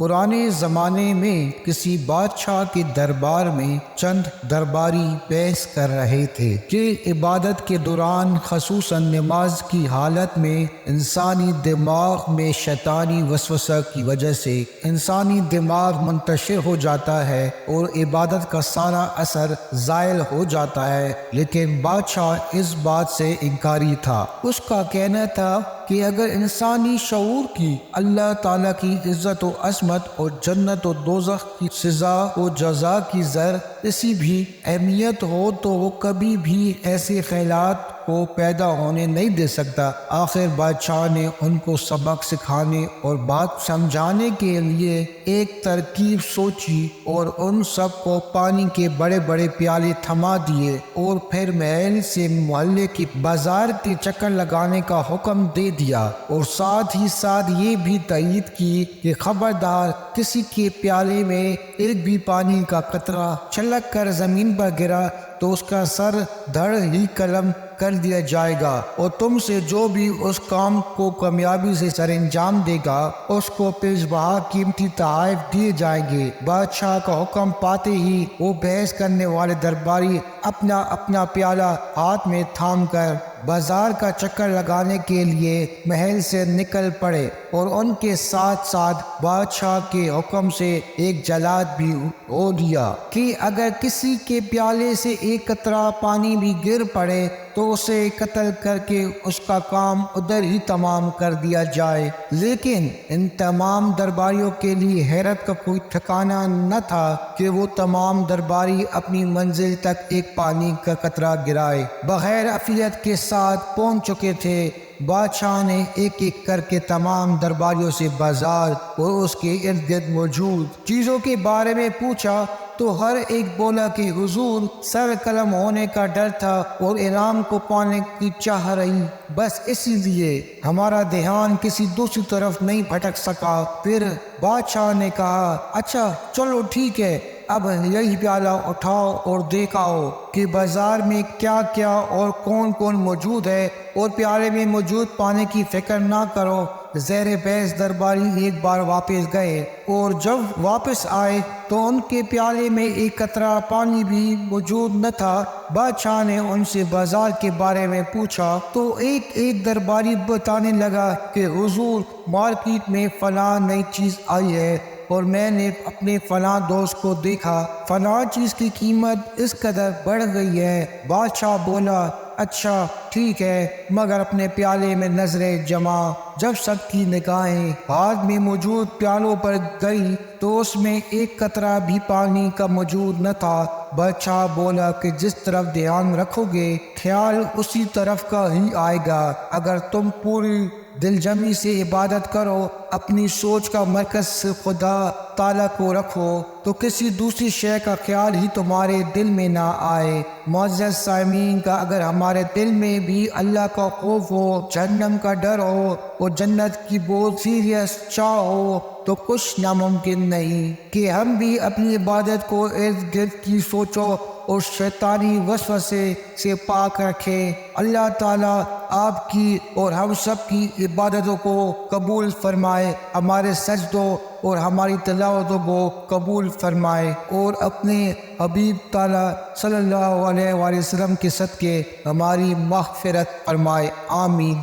پرانے زمانے میں کسی بادشاہ کے دربار میں چند درباری بحث کر رہے تھے کہ عبادت کے دوران خصوصاً نماز کی حالت میں انسانی دماغ میں شیطانی وسوسہ کی وجہ سے انسانی دماغ منتشر ہو جاتا ہے اور عبادت کا سارا اثر زائل ہو جاتا ہے، لیکن بادشاہ اس بات سے انکاری تھا۔ اس کا کہنا تھا کہ اگر انسانی شعور کی اللہ تعالیٰ کی عزت و عظمت اور جنت و دوزخ کی سزا و جزا کی اسی بھی اہمیت ہو تو وہ کبھی بھی ایسے خیالات کو پیدا ہونے نہیں دے سکتا۔ آخر بادشاہ نے ان کو سبق سکھانے اور بات سمجھانے کے لیے ایک ترکیب سوچی اور ان سب کو پانی کے بڑے بڑے پیالے تھما دیے اور پھر محل سے محلے کی بازار کے چکر لگانے کا حکم دے دیا، اور ساتھ ہی ساتھ یہ بھی تائید کی کہ خبردار کسی کے پیالے میں ایک بھی پانی کا قطرہ چھلک کر زمین پر گرا تو اس کا سر دھڑ ہی قلم کر دیا جائے گا، اور تم سے جو بھی اس کام کو کامیابی سے سر انجام دے گا اس کو پیش بہا قیمتی تحائف دیے جائیں گے۔ بادشاہ کا حکم پاتے ہی وہ بحث کرنے والے درباری اپنا اپنا پیالہ ہاتھ میں تھام کر بازار کا چکر لگانے کے لیے محل سے نکل پڑے، اور ان کے ساتھ ساتھ بادشاہ کے حکم سے ایک جلاد بھی ہو دیا کہ اگر کسی کے پیالے سے ایک قطرہ پانی بھی گر پڑے تو اسے قتل کر کے اس کا کام ادھر ہی تمام کر دیا جائے۔ لیکن ان تمام درباریوں کے لیے حیرت کا کوئی ٹھکانہ نہ تھا کہ وہ تمام درباری اپنی منزل تک ایک پانی کا قطرہ گرائے بغیر عافیت کے ساتھ پہنچ چکے تھے۔ بادشاہ نے ایک ایک کر کے تمام درباریوں سے بازار اور اس کے ارد گرد موجود چیزوں کے بارے میں پوچھا تو ہر ایک بولا کہ حضور سر قلم ہونے کا ڈر تھا اور انعام کو پانے کی چاہ رہی، بس اسی لیے ہمارا دھیان کسی دوسری طرف نہیں بھٹک سکا۔ پھر بادشاہ نے کہا اچھا چلو ٹھیک ہے، اب یہی پیالہ اٹھاؤ اور دیکھاؤ کہ بازار میں کیا کیا اور کون کون موجود ہے، اور پیالے میں موجود پانی کی فکر نہ کرو۔ زیر بحث درباری ایک بار واپس گئے، اور جب واپس آئے تو ان کے پیالے میں ایک قطرہ پانی بھی موجود نہ تھا۔ بادشاہ نے ان سے بازار کے بارے میں پوچھا تو ایک ایک درباری بتانے لگا کہ حضور مارکیٹ میں فلاں نئی چیز آئی ہے، اور میں نے اپنے فلاں دوست کو دیکھا، فلاں چیز کی قیمت اس قدر بڑھ گئی ہے۔ بادشاہ بولا اچھا ٹھیک ہے، مگر اپنے پیالے میں نظریں جما۔ جب سب کی نگاہیں ہاتھ میں موجود پیالوں پر گئی تو اس میں ایک قطرہ بھی پانی کا موجود نہ تھا۔ بادشاہ بولا کہ جس طرف دھیان رکھو گے خیال اسی طرف کا ہی آئے گا۔ اگر تم پوری دل جمی سے عبادت کرو، اپنی سوچ کا مرکز سے خدا تعالیٰ کو رکھو، تو کسی دوسری شے کا خیال ہی تمہارے دل میں نہ آئے۔ معزز سامعین کا اگر ہمارے دل میں بھی اللہ کا خوف ہو، جہنم کا ڈر ہو اور جنت کی بہت سیریس چاہ ہو تو کچھ ناممکن نہیں کہ ہم بھی اپنی عبادت کو ارد گرد کی سوچوں اور شیطانی وسوسے سے پاک رکھے۔ اللہ تعالیٰ آپ کی اور ہم سب کی عبادتوں کو قبول فرمائے، ہمارے سجدوں اور ہماری تلاوتوں کو قبول فرمائے، اور اپنے حبیب تعالیٰ صلی اللہ علیہ وآلہ وسلم کے صدقے ہماری مغفرت فرمائے، آمین۔